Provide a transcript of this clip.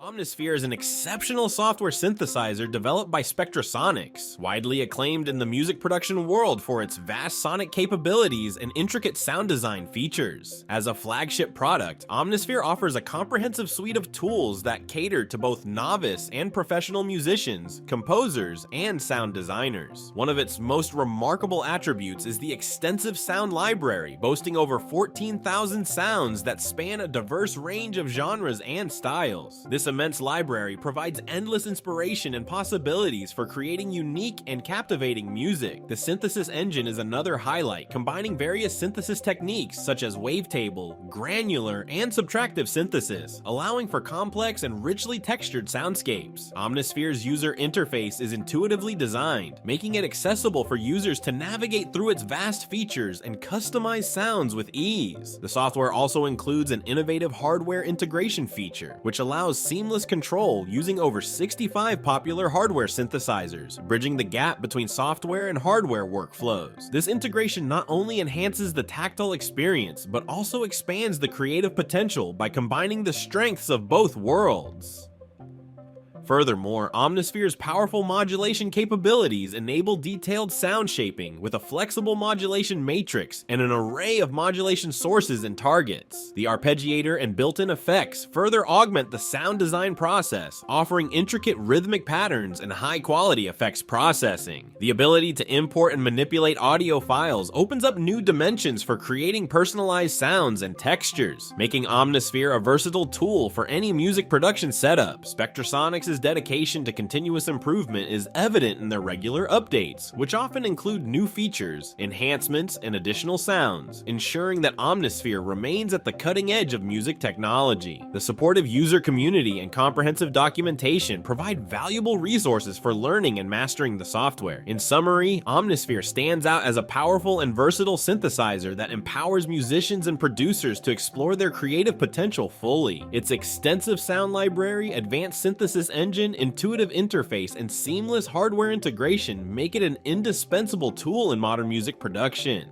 Omnisphere is an exceptional software synthesizer developed by Spectrasonics, widely acclaimed in the music production world for its vast sonic capabilities and intricate sound design features. As a flagship product, Omnisphere offers a comprehensive suite of tools that cater to both novice and professional musicians, composers, and sound designers. One of its most remarkable attributes is the extensive sound library, boasting over 14,000 sounds that span a diverse range of genres and styles. This immense library provides endless inspiration and possibilities for creating unique and captivating music. The synthesis engine is another highlight, combining various synthesis techniques such as wavetable, granular, and subtractive synthesis, allowing for complex and richly textured soundscapes. Omnisphere's user interface is intuitively designed, making it accessible for users to navigate through its vast features and customize sounds with ease. The software also includes an innovative hardware integration feature, which allows seamless control using over 65 popular hardware synthesizers, bridging the gap between software and hardware workflows. This integration not only enhances the tactile experience, but also expands the creative potential by combining the strengths of both worlds. Furthermore, Omnisphere's powerful modulation capabilities enable detailed sound shaping with a flexible modulation matrix and an array of modulation sources and targets. The arpeggiator and built-in effects further augment the sound design process, offering intricate rhythmic patterns and high-quality effects processing. The ability to import and manipulate audio files opens up new dimensions for creating personalized sounds and textures, making Omnisphere a versatile tool for any music production setup. Spectrasonics' dedication to continuous improvement is evident in their regular updates, which often include new features, enhancements, and additional sounds, ensuring that Omnisphere remains at the cutting edge of music technology. The supportive user community and comprehensive documentation provide valuable resources for learning and mastering the software. In summary, Omnisphere stands out as a powerful and versatile synthesizer that empowers musicians and producers to explore their creative potential fully. Its extensive sound library, advanced synthesis engine, intuitive interface, and seamless hardware integration make it an indispensable tool in modern music production.